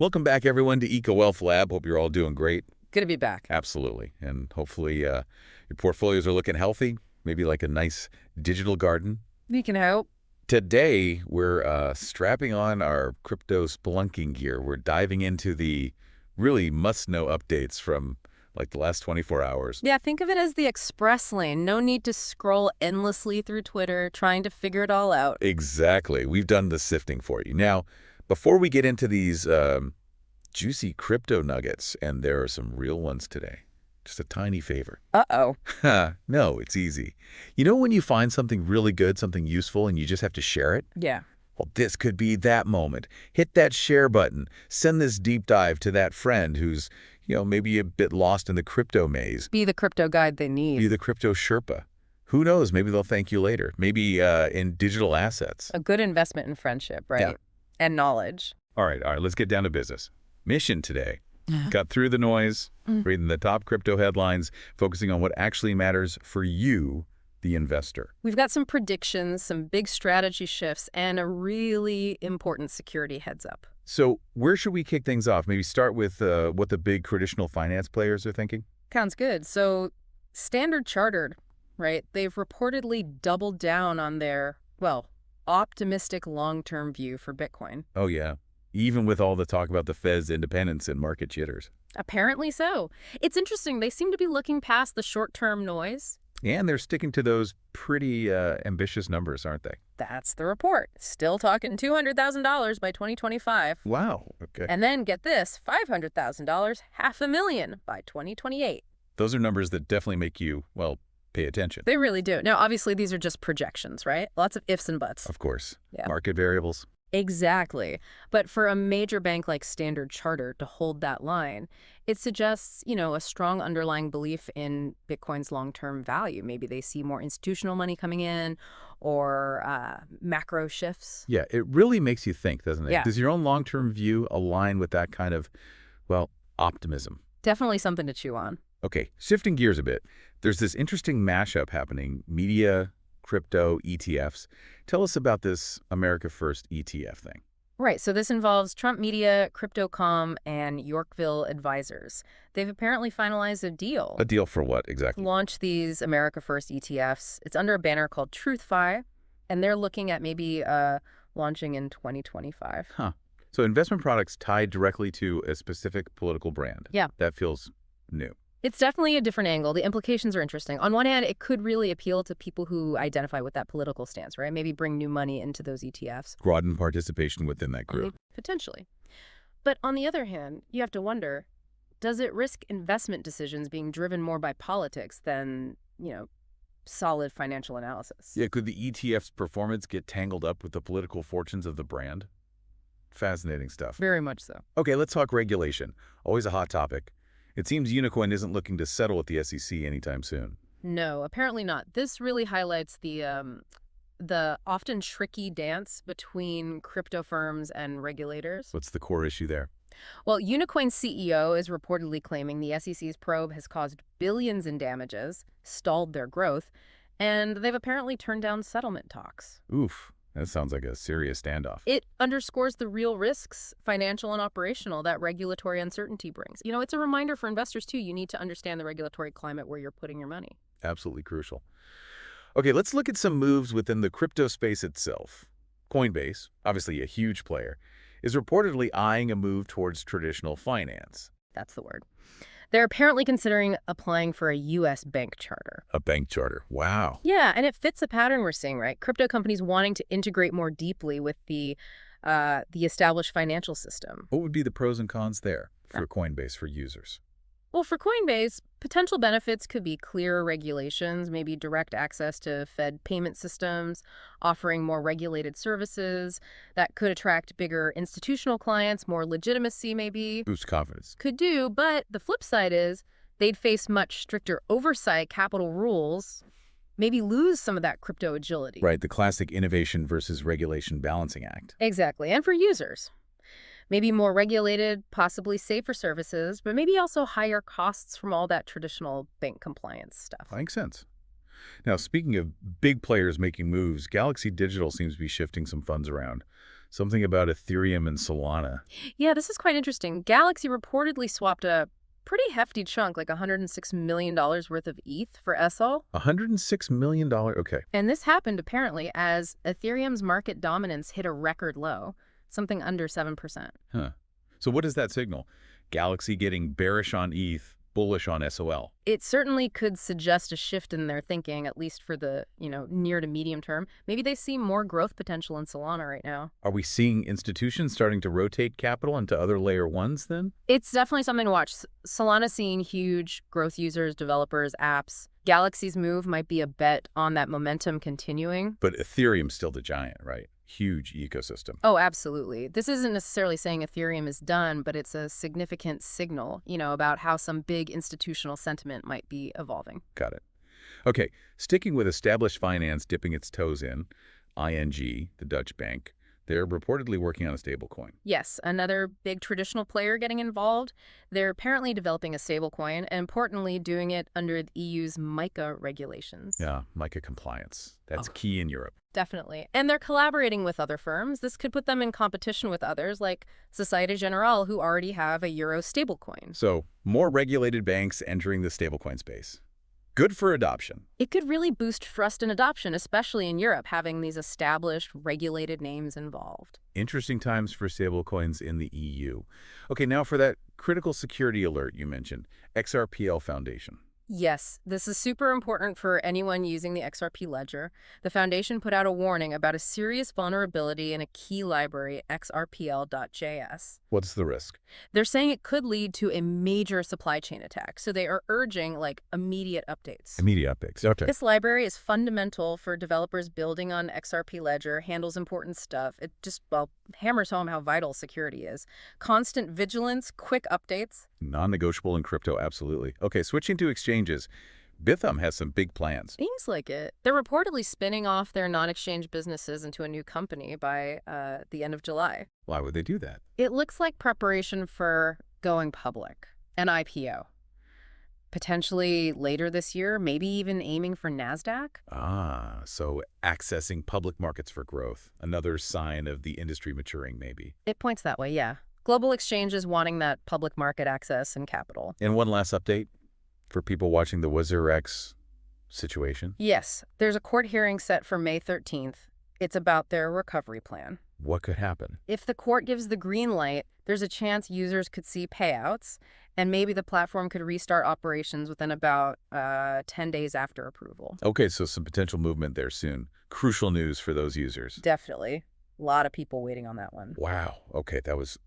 Welcome back, everyone, to EcoWealth Lab. Hope you're all doing great. Good to be back. Absolutely. And hopefully your portfolios are looking healthy, maybe like a nice digital garden. We can hope. Today, we're strapping on our crypto spelunking gear. We're diving into the really must-know updates from like the last 24 hours. Yeah, think of it as the express lane. No need to scroll endlessly through Twitter trying to figure it all out. Exactly. We've done the sifting for you. Now, before we get into these juicy crypto nuggets, and there are some real ones today, just a tiny favor. Uh-oh. No, it's easy. You know when you find something really good, something useful, and you just have to share it? Yeah. Well, this could be that moment. Hit that share button. Send this deep dive to that friend who's, maybe a bit lost in the crypto maze. Be the crypto guide they need. Be the crypto Sherpa. Who knows? Maybe they'll thank you later. Maybe in digital assets. A good investment in friendship, right? Yeah. And knowledge. All right. Let's get down to business. Mission today. Got through the noise, reading the top crypto headlines, focusing on what actually matters for you, the investor. We've got some predictions, some big strategy shifts, and a really important security heads up. So where should we kick things off? Maybe start with what the big traditional finance players are thinking? Sounds good. So Standard Chartered, right? They've reportedly doubled down on their, optimistic long-term view for Bitcoin. Oh, yeah. Even with all the talk about the Fed's independence and market jitters. Apparently so. It's interesting. They seem to be looking past the short-term noise. And they're sticking to those pretty ambitious numbers, aren't they? That's the report. Still talking $200,000 by 2025. Wow. Okay. And then get this, $500,000, $500,000 by 2028. Those are numbers that definitely make you, pay attention. They really do. Now, obviously, these are just projections, right? Lots of ifs and buts. Of course. Yeah. Market variables. Exactly. But for a major bank like Standard Chartered to hold that line, it suggests, a strong underlying belief in Bitcoin's long-term value. Maybe they see more institutional money coming in or macro shifts. Yeah, it really makes you think, doesn't it? Yeah. Does your own long-term view align with that kind of, optimism? Definitely something to chew on. Okay, shifting gears a bit. There's this interesting mashup happening, media, crypto, ETFs. Tell us about this America-First ETF thing. Right. So this involves Trump Media, Cryptocom, and Yorkville advisors. They've apparently finalized a deal. A deal for what, exactly? Launch these America-First ETFs. It's under a banner called TruthFi, and they're looking at maybe launching in 2025. Huh. So investment products tied directly to a specific political brand. Yeah. That feels new. It's definitely a different angle. The implications are interesting. On one hand, it could really appeal to people who identify with that political stance, right? Maybe bring new money into those ETFs. Broaden participation within that group. Potentially. But on the other hand, you have to wonder, does it risk investment decisions being driven more by politics than, solid financial analysis? Yeah, could the ETF's performance get tangled up with the political fortunes of the brand? Fascinating stuff. Very much so. Okay, let's talk regulation. Always a hot topic. It seems Unicoin isn't looking to settle with the SEC anytime soon. No, apparently not. This really highlights the often tricky dance between crypto firms and regulators. What's the core issue there? Well, Unicoin's CEO is reportedly claiming the SEC's probe has caused billions in damages, stalled their growth, and they've apparently turned down settlement talks. Oof. That sounds like a serious standoff. It underscores the real risks, financial and operational, that regulatory uncertainty brings. It's a reminder for investors, too. You need to understand the regulatory climate where you're putting your money. Absolutely crucial. Okay, let's look at some moves within the crypto space itself. Coinbase, obviously a huge player, is reportedly eyeing a move towards traditional finance. That's the word. They're apparently considering applying for a U.S. bank charter. A bank charter. Wow. Yeah, and it fits a pattern we're seeing, right? Crypto companies wanting to integrate more deeply with the established financial system. What would be the pros and cons there for Coinbase for users? Well, for Coinbase, potential benefits could be clearer regulations, maybe direct access to Fed payment systems, offering more regulated services. That could attract bigger institutional clients, more legitimacy maybe. Boost confidence. Could do, but the flip side is they'd face much stricter oversight, capital rules, maybe lose some of that crypto agility. Right, the classic innovation versus regulation balancing act. Exactly, and for users. Maybe more regulated, possibly safer services, but maybe also higher costs from all that traditional bank compliance stuff. Makes sense. Now, speaking of big players making moves, Galaxy Digital seems to be shifting some funds around. Something about Ethereum and Solana. Yeah, this is quite interesting. Galaxy reportedly swapped a pretty hefty chunk, like $106 million worth of ETH for SL. $106 million. Okay. And this happened apparently as Ethereum's market dominance hit a record low, something under 7%. Huh. So what does that signal? Galaxy getting bearish on ETH, bullish on SOL. It certainly could suggest a shift in their thinking, at least for the, near to medium term. Maybe they see more growth potential in Solana right now. Are we seeing institutions starting to rotate capital into other layer ones then? It's definitely something to watch. Solana seeing huge growth users, developers, apps. Galaxy's move might be a bet on that momentum continuing. But Ethereum's still the giant, right? Huge ecosystem. Oh, absolutely. This isn't necessarily saying Ethereum is done, but it's a significant signal, about how some big institutional sentiment might be evolving. Got it. Okay, sticking with established finance dipping its toes in, ING, the Dutch bank, they're reportedly working on a stablecoin. Yes, another big traditional player getting involved. They're apparently developing a stablecoin, and importantly, doing it under the EU's MiCA regulations. Yeah, MiCA compliance. That's key in Europe. Definitely. And they're collaborating with other firms. This could put them in competition with others like Societe Generale, who already have a euro stablecoin. So, more regulated banks entering the stablecoin space. Good for adoption. It could really boost trust and adoption, especially in Europe, having these established, regulated names involved. Interesting times for stablecoins in the EU. Okay, now for that critical security alert you mentioned, XRPL Foundation. Yes, this is super important for anyone using the XRP ledger. The foundation put out a warning about a serious vulnerability in a key library, XRPL.js. What's the risk? They're saying it could lead to a major supply chain attack, so they are urging, immediate updates. Immediate updates, okay. This library is fundamental for developers building on XRP Ledger, handles important stuff. It just, hammers home how vital security is. Constant vigilance, quick updates. Non-negotiable in crypto, absolutely. Okay, switching to exchanges. Bithum has some big plans. Seems like it. They're reportedly spinning off their non-exchange businesses into a new company by the end of July. Why would they do that? It looks like preparation for going public, an IPO. Potentially later this year, maybe even aiming for NASDAQ? Ah, so accessing public markets for growth. Another sign of the industry maturing, maybe. It points that way, yeah. Global exchanges wanting that public market access and capital. And one last update for people watching the WazirX situation. Yes, there's a court hearing set for May 13th. It's about their recovery plan. What could happen? If the court gives the green light, there's a chance users could see payouts, and maybe the platform could restart operations within about 10 days after approval. Okay, so some potential movement there soon. Crucial news for those users. Definitely. A lot of people waiting on that one. Wow. Okay, that was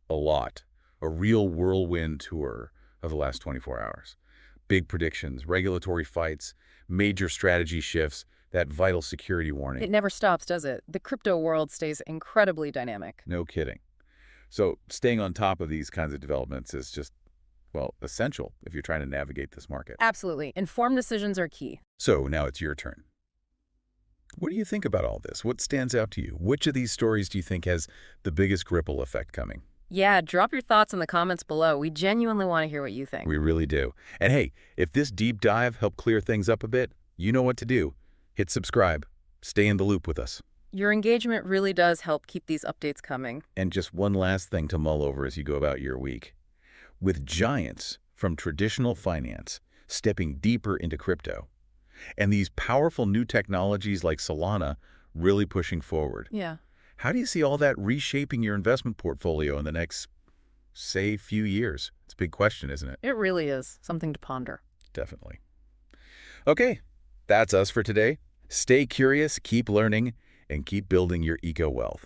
a lot. A real whirlwind tour of the last 24 hours. Big predictions, regulatory fights, major strategy shifts, that vital security warning. It never stops, does it? The crypto world stays incredibly dynamic. No kidding. So staying on top of these kinds of developments is just, essential if you're trying to navigate this market. Absolutely. Informed decisions are key. So now it's your turn. What do you think about all this? What stands out to you? Which of these stories do you think has the biggest ripple effect coming? Yeah, drop your thoughts in the comments below. We genuinely want to hear what you think. We really do. And hey, if this deep dive helped clear things up a bit, you know what to do. Hit subscribe. Stay in the loop with us. Your engagement really does help keep these updates coming. And just one last thing to mull over as you go about your week. With giants from traditional finance stepping deeper into crypto, and these powerful new technologies like Solana really pushing forward. Yeah. How do you see all that reshaping your investment portfolio in the next, say, few years? It's a big question, isn't it? It really is. Something to ponder. Definitely. Okay, that's us for today. Stay curious, keep learning, and keep building your eco-wealth.